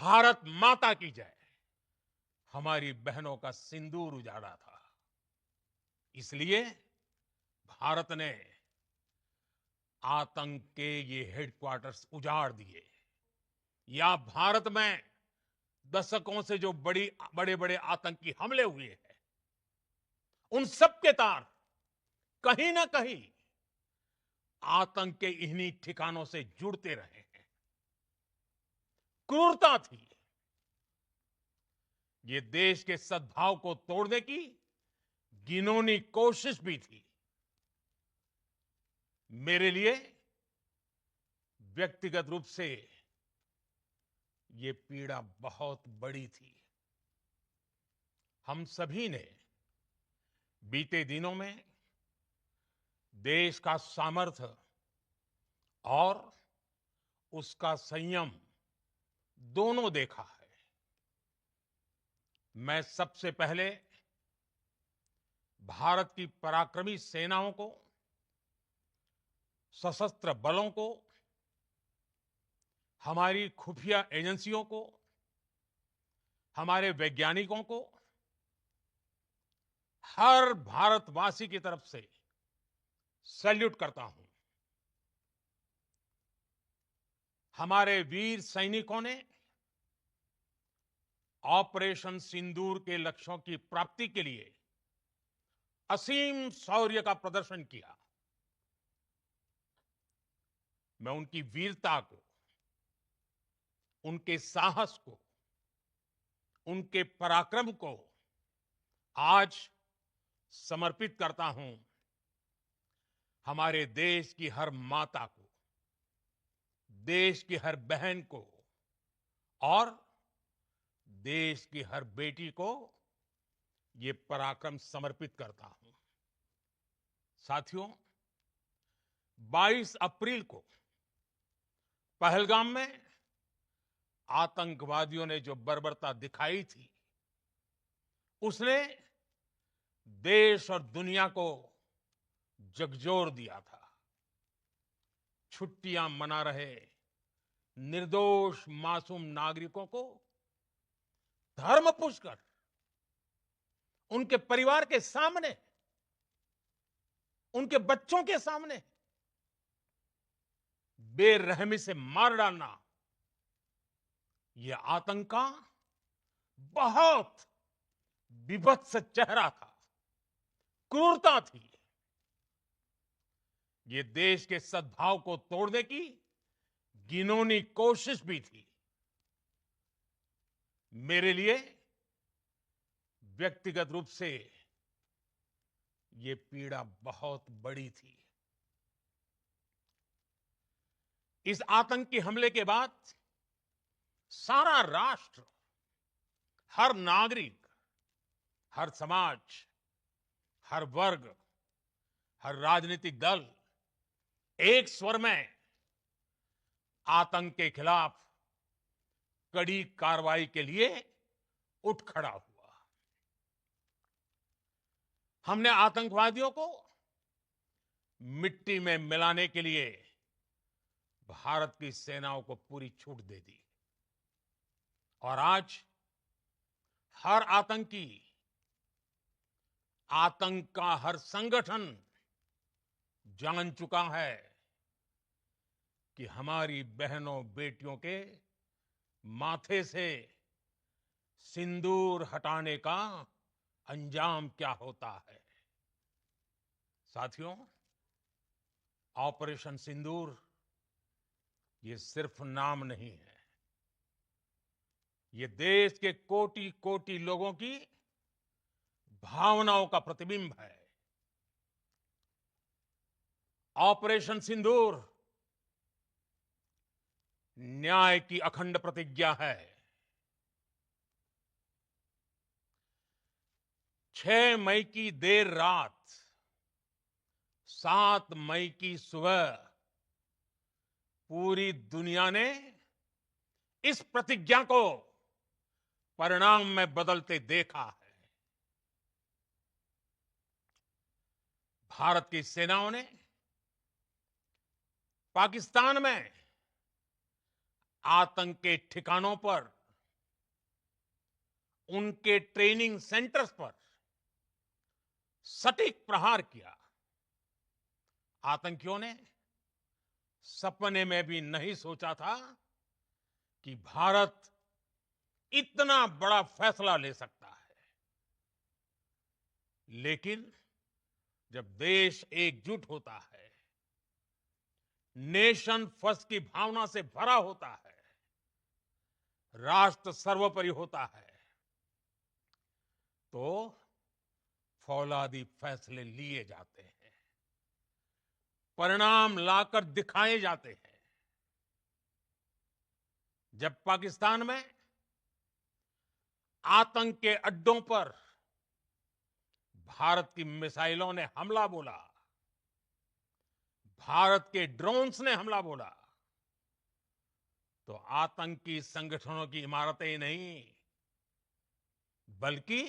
भारत माता की जय हमारी बहनों का सिंदूर उजाड़ा था। इसलिए भारत ने आतंक के ये हेडक्वार्टर्स उजाड़ दिए। या भारत में दशकों से जो बड़े बड़े आतंकी हमले हुए हैं, उन सब के तार कहीं ना कहीं आतंक के इन्हीं ठिकानों से जुड़ते रहे हैं। क्रूरता थी, ये देश के सद्भाव को तोड़ने की घिनौनी कोशिश भी थी। मेरे लिए व्यक्तिगत रूप से ये पीड़ा बहुत बड़ी थी। हम सभी ने बीते दिनों में देश का सामर्थ्य और उसका संयम दोनों देखा है। मैं सबसे पहले भारत की पराक्रमी सेनाओं को, सशस्त्र बलों को, हमारी खुफिया एजेंसियों को, हमारे वैज्ञानिकों को, हर भारतवासी की तरफ से सैल्यूट करता हूं। हमारे वीर सैनिकों ने ऑपरेशन सिंदूर के लक्ष्यों की प्राप्ति के लिए असीम शौर्य का प्रदर्शन किया। मैं उनकी वीरता को, उनके साहस को, उनके पराक्रम को आज समर्पित करता हूं हमारे देश की हर माता को, देश की हर बहन को और देश की हर बेटी को ये पराक्रम समर्पित करता हूं। साथियों, 22 अप्रैल को पहलगाम में आतंकवादियों ने जो बर्बरता दिखाई थी, उसने देश और दुनिया को झकझोर दिया था। छुट्टियां मना रहे निर्दोष मासूम नागरिकों को धर्म पूछकर उनके परिवार के सामने, उनके बच्चों के सामने बेरहमी से मार डालना, यह आतंक का बहुत विभत्स चेहरा था, क्रूरता थी। ये देश के सद्भाव को तोड़ने की घिनौनी कोशिश भी थी। मेरे लिए व्यक्तिगत रूप से ये पीड़ा बहुत बड़ी थी। इस आतंकी हमले के बाद सारा राष्ट्र, हर नागरिक, हर समाज, हर वर्ग, हर राजनीतिक दल एक स्वर में आतंक के खिलाफ कड़ी कार्रवाई के लिए उठ खड़ा हुआ। हमने आतंकवादियों को मिट्टी में मिलाने के लिए भारत की सेनाओं को पूरी छूट दे दी और आज हर आतंकी, आतंक का हर संगठन जान चुका है कि हमारी बहनों बेटियों के माथे से सिंदूर हटाने का अंजाम क्या होता है। साथियों, ऑपरेशन सिंदूर ये सिर्फ नाम नहीं है, ये देश के कोटि कोटि लोगों की भावनाओं का प्रतिबिंब है। ऑपरेशन सिंदूर न्याय की अखंड प्रतिज्ञा है। 6 मई की देर रात, 7 मई की सुबह पूरी दुनिया ने इस प्रतिज्ञा को परिणाम में बदलते देखा है। भारत की सेनाओं ने पाकिस्तान में आतंक के ठिकानों पर उनके ट्रेनिंग सेंटर्स पर सटीक प्रहार किया। आतंकियों ने सपने में भी नहीं सोचा था कि भारत इतना बड़ा फैसला ले सकता है। लेकिन जब देश एकजुट होता है, नेशन फर्स्ट की भावना से भरा होता है, राष्ट्र सर्वोपरि होता है, तो फौलादी फैसले लिए जाते हैं, परिणाम लाकर दिखाए जाते हैं। जब पाकिस्तान में आतंक के अड्डों पर भारत की मिसाइलों ने हमला बोला, भारत के ड्रोन्स ने हमला बोला, तो आतंकी संगठनों की इमारतें ही नहीं, बल्कि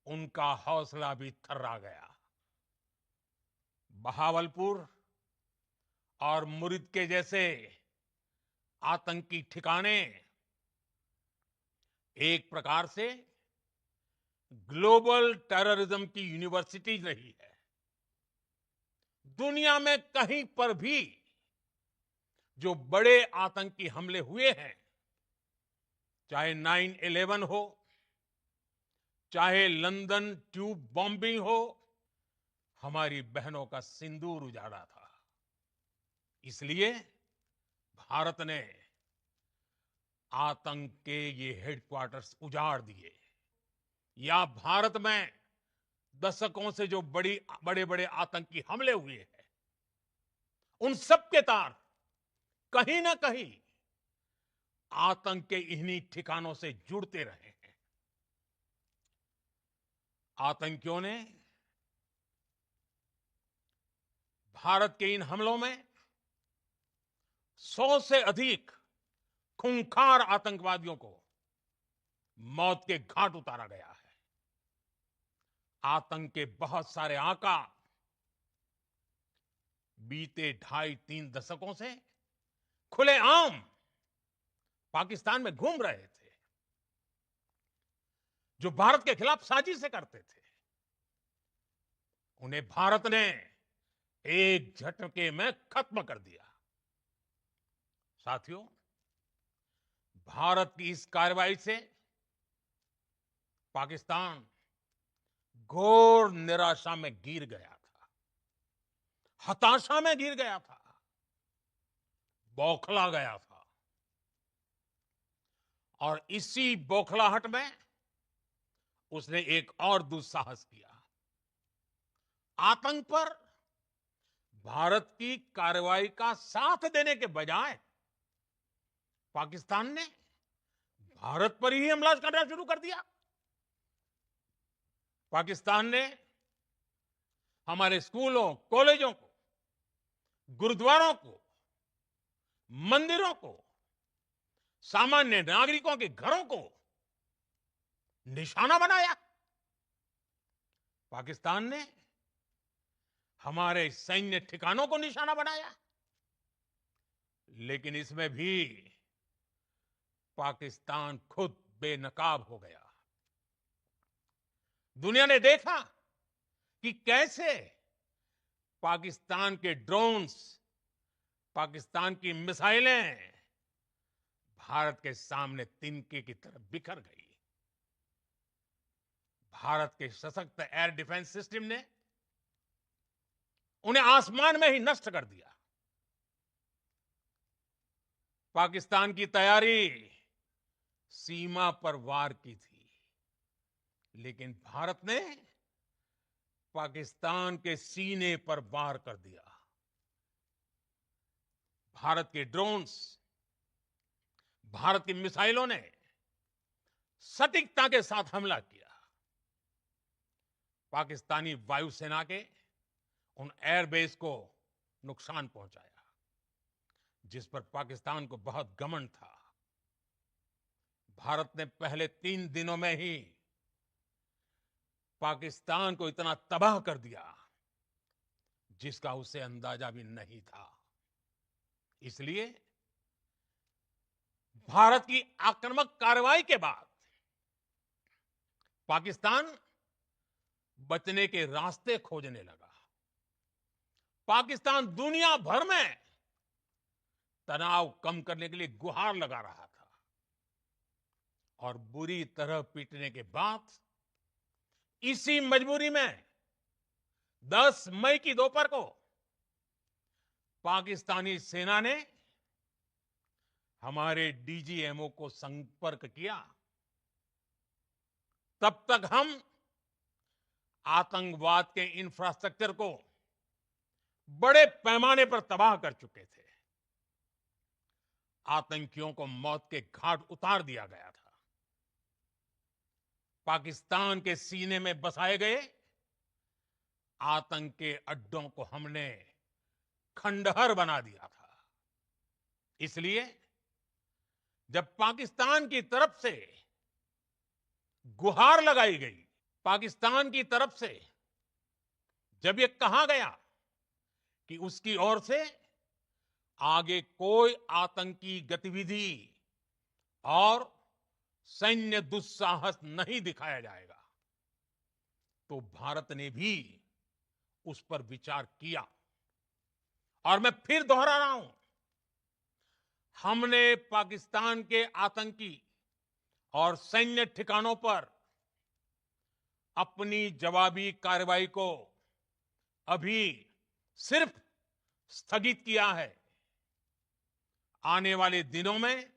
उनका हौसला भी थर्रा गया। बहावलपुर और मुरिद के जैसे आतंकी ठिकाने एक प्रकार से ग्लोबल टेररिज्म की यूनिवर्सिटी रही है। दुनिया में कहीं पर भी जो बड़े आतंकी हमले हुए हैं, चाहे 9/11 हो, चाहे लंदन ट्यूब बॉम्बिंग हो, हमारी बहनों का सिंदूर उजाड़ा था। इसलिए भारत ने आतंक के ये हेडक्वार्टर्स उजाड़ दिए। या भारत में दशकों से जो बड़े बड़े आतंकी हमले हुए हैं, उन सब के तार कहीं ना कहीं आतंक के इन्हीं ठिकानों से जुड़ते रहे हैं। आतंकियों ने भारत के इन हमलों में 100 से अधिक खूंखार आतंकवादियों को मौत के घाट उतारा गया है। आतंक के बहुत सारे आका बीते 2.5-3 दशकों से खुलेआम पाकिस्तान में घूम रहे थे, जो भारत के खिलाफ साजिशें करते थे। उन्हें भारत ने एक झटके में खत्म कर दिया। साथियों, भारत की इस कार्रवाई से पाकिस्तान घोर निराशा में गिर गया था, हताशा में गिर गया था, बौखला गया था। और इसी बौखलाहट में उसने एक और दुस्साहस किया। आतंक पर भारत की कार्रवाई का साथ देने के बजाय पाकिस्तान ने भारत पर ही हमला करना शुरू कर दिया। पाकिस्तान ने हमारे स्कूलों, कॉलेजों को, गुरुद्वारों को, मंदिरों को, सामान्य नागरिकों के घरों को निशाना बनाया। पाकिस्तान ने हमारे सैन्य ठिकानों को निशाना बनाया। लेकिन इसमें भी पाकिस्तान खुद बेनकाब हो गया। दुनिया ने देखा कि कैसे पाकिस्तान के ड्रोन्स, पाकिस्तान की मिसाइलें भारत के सामने तिनके की तरह बिखर गई। भारत के सशक्त एयर डिफेंस सिस्टम ने उन्हें आसमान में ही नष्ट कर दिया। पाकिस्तान की तैयारी सीमा पर वार की थी, लेकिन भारत ने पाकिस्तान के सीने पर वार कर दिया। भारत के ड्रोन्स, भारत की मिसाइलों ने सटीकता के साथ हमला किया। पाकिस्तानी वायुसेना के उन एयरबेस को नुकसान पहुंचाया, जिस पर पाकिस्तान को बहुत घमंड था। भारत ने पहले 3 दिनों में ही पाकिस्तान को इतना तबाह कर दिया, जिसका उसे अंदाजा भी नहीं था। इसलिए भारत की आक्रामक कार्रवाई के बाद पाकिस्तान बचने के रास्ते खोजने लगा। पाकिस्तान दुनिया भर में तनाव कम करने के लिए गुहार लगा रहा था और बुरी तरह पीटने के बाद इसी मजबूरी में 10 मई की दोपहर को पाकिस्तानी सेना ने हमारे डीजीएमओ को संपर्क किया। तब तक हम आतंकवाद के इंफ्रास्ट्रक्चर को बड़े पैमाने पर तबाह कर चुके थे। आतंकियों को मौत के घाट उतार दिया गया था। पाकिस्तान के सीने में बसाए गए आतंक के अड्डों को हमने खंडहर बना दिया था। इसलिए जब पाकिस्तान की तरफ से गुहार लगाई गई, पाकिस्तान की तरफ से जब ये कहा गया कि उसकी ओर से आगे कोई आतंकी गतिविधि और सैन्य दुस्साहस नहीं दिखाया जाएगा, तो भारत ने भी उस पर विचार किया। और मैं फिर दोहरा रहा हूं, हमने पाकिस्तान के आतंकी और सैन्य ठिकानों पर अपनी जवाबी कार्रवाई को अभी सिर्फ स्थगित किया है। आने वाले दिनों में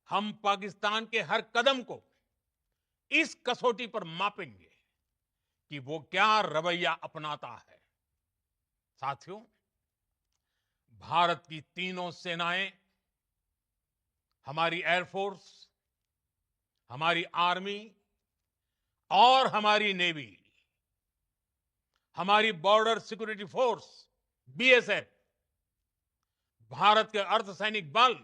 हम पाकिस्तान के हर कदम को इस कसौटी पर मापेंगे कि वो क्या रवैया अपनाता है। साथियों, भारत की तीनों सेनाएं, हमारी एयरफोर्स, हमारी आर्मी और हमारी नेवी, हमारी border security force BSF, Bharat के अर्धसैनिक बल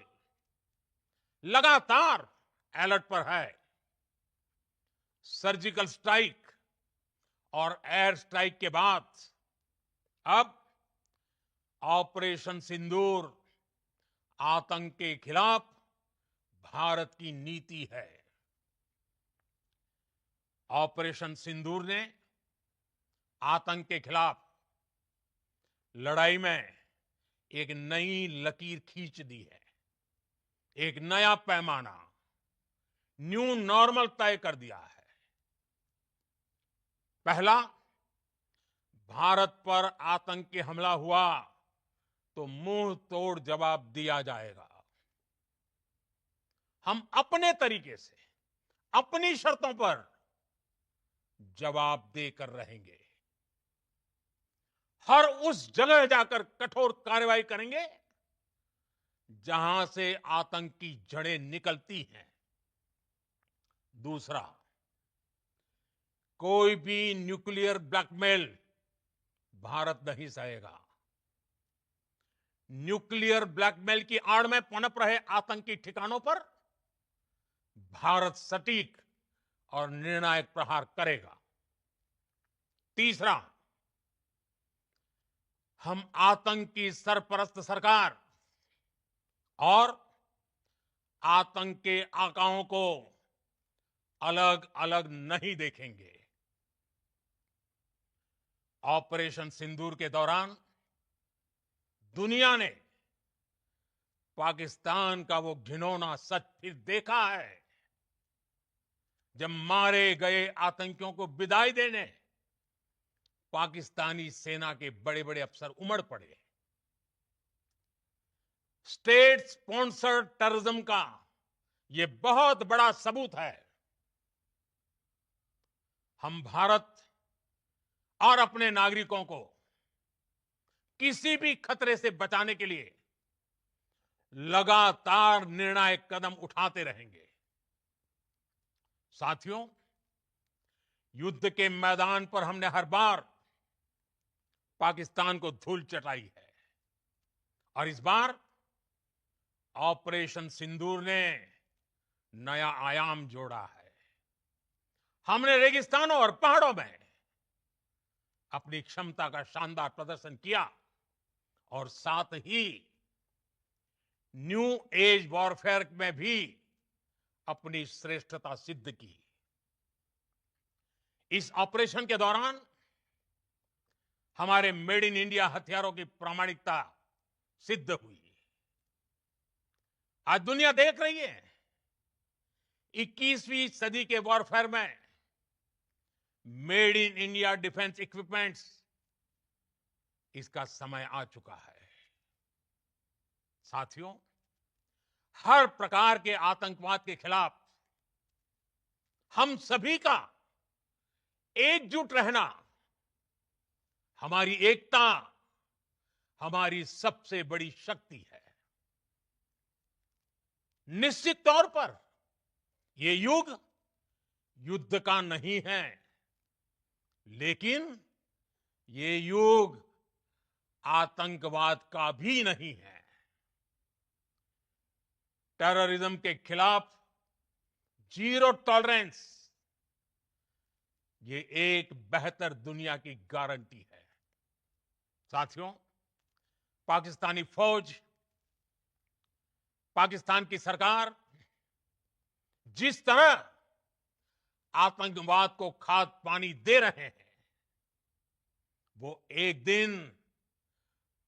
लगातार अलर्ट पर है। सर्जिकल स्ट्राइक और एयर स्ट्राइक के बाद अब ऑपरेशन सिंदूर आतंक के खिलाफ भारत की नीति है। ऑपरेशन सिंदूर ने आतंक के खिलाफ लड़ाई में एक नई लकीर खींच दी है। एक नया पैमाना, न्यू नॉर्मल तय कर दिया है। पहला, भारत पर आतंकी हमला हुआ तो मुंह तोड़ जवाब दिया जाएगा। हम अपने तरीके से, अपनी शर्तों पर जवाब देकर रहेंगे। हर उस जगह जाकर कठोर कार्रवाई करेंगे जहां से आतंक की जड़ें निकलती हैं। दूसरा, कोई भी न्यूक्लियर ब्लैकमेल भारत नहीं सहेगा। न्यूक्लियर ब्लैकमेल की आड़ में पनप रहे आतंकी ठिकानों पर भारत सटीक और निर्णायक प्रहार करेगा। तीसरा, हम आतंक की सरपरस्त सरकार और आतंक के आकाओं को अलग अलग नहीं देखेंगे। ऑपरेशन सिंदूर के दौरान दुनिया ने पाकिस्तान का वो घिनौना सच फिर देखा है, जब मारे गए आतंकियों को विदाई देने पाकिस्तानी सेना के बड़े बड़े अफसर उमड़ पड़े। स्टेट स्पॉन्सर्ड टेररिज्म का यह बहुत बड़ा सबूत है। हम भारत और अपने नागरिकों को किसी भी खतरे से बचाने के लिए लगातार निर्णायक कदम उठाते रहेंगे। साथियों, युद्ध के मैदान पर हमने हर बार पाकिस्तान को धूल चटाई है और इस बार ऑपरेशन सिंदूर ने नया आयाम जोड़ा है। हमने रेगिस्तानों और पहाड़ों में अपनी क्षमता का शानदार प्रदर्शन किया और साथ ही न्यू एज वॉरफेयर में भी अपनी श्रेष्ठता सिद्ध की। इस ऑपरेशन के दौरान हमारे मेड इन इंडिया हथियारों की प्रामाणिकता सिद्ध हुई। आज दुनिया देख रही है 21वीं सदी के वॉरफेयर में made in India defence equipments, इसका समय आ चुका है। साथियों, हर प्रकार के आतंकवाद के खिलाफ हम सभी का एकजुट रहना हमारी एकता, हमारी सबसे बड़ी शक्ति है। निश्चित तौर पर ये युग युद्ध का नहीं है, लेकिन ये युग आतंकवाद का भी नहीं है। टेररिज्म के खिलाफ जीरो टॉलरेंस, ये एक बेहतर दुनिया की गारंटी है। साथियों, पाकिस्तानी फौज, पाकिस्तान की सरकार जिस तरह आतंकवाद को खाद पानी दे रहे हैं, वो एक दिन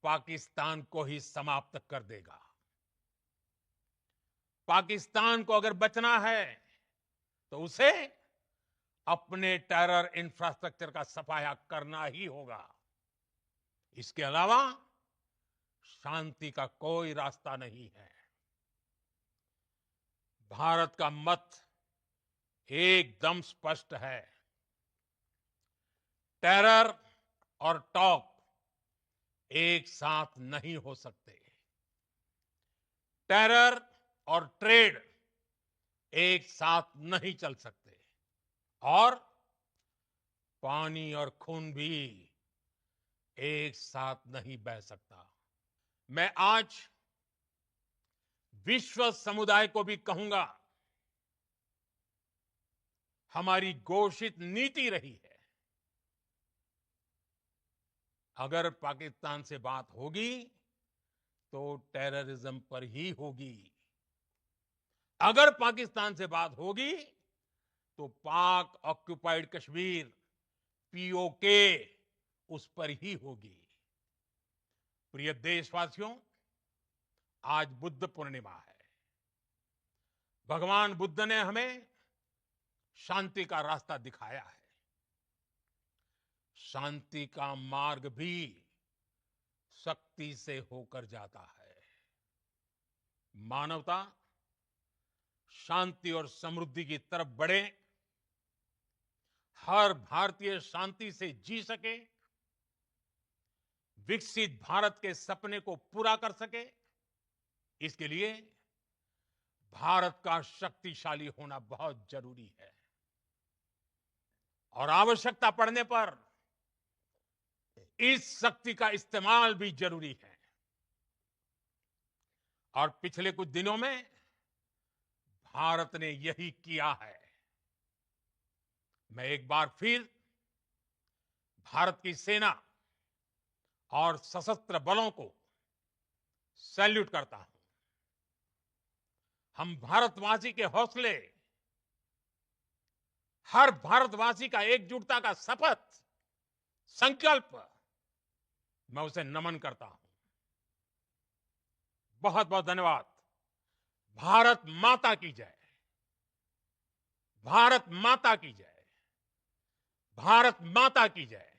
पाकिस्तान को ही समाप्त कर देगा। पाकिस्तान को अगर बचना है तो उसे अपने टेरर इंफ्रास्ट्रक्चर का सफाया करना ही होगा। इसके अलावा शांति का कोई रास्ता नहीं है। भारत का मत एकदम स्पष्ट है। टेरर और टॉक एक साथ नहीं हो सकते। टेरर और ट्रेड एक साथ नहीं चल सकते, और पानी और खून भी एक साथ नहीं बह सकता। मैं आज विश्व समुदाय को भी कहूंगा, हमारी घोषित नीति रही है, अगर पाकिस्तान से बात होगी तो टेररिज्म पर ही होगी। अगर पाकिस्तान से बात होगी तो पाक ऑक्युपाइड कश्मीर, पीओके, उस पर ही होगी। प्रिय देशवासियों, आज बुद्ध पूर्णिमा है। भगवान बुद्ध ने हमें शांति का रास्ता दिखाया है। शांति का मार्ग भी शक्ति से होकर जाता है। मानवता शांति और समृद्धि की तरफ बढ़े, हर भारतीय शांति से जी सके, विकसित भारत के सपने को पूरा कर सके, इसके लिए भारत का शक्तिशाली होना बहुत जरूरी है। और आवश्यकता पड़ने पर इस शक्ति का इस्तेमाल भी जरूरी है। और पिछले कुछ दिनों में भारत ने यही किया है। मैं एक बार फिर भारत की सेना और सशस्त्र बलों को सैल्यूट करता हूं। हम भारतवासी के हौसले, हर भारतवासी का एकजुटता का शपथ, संकल्प, मैं उसे नमन करता हूं। बहुत बहुत धन्यवाद। भारत माता की जय। भारत माता की जय। भारत माता की जय।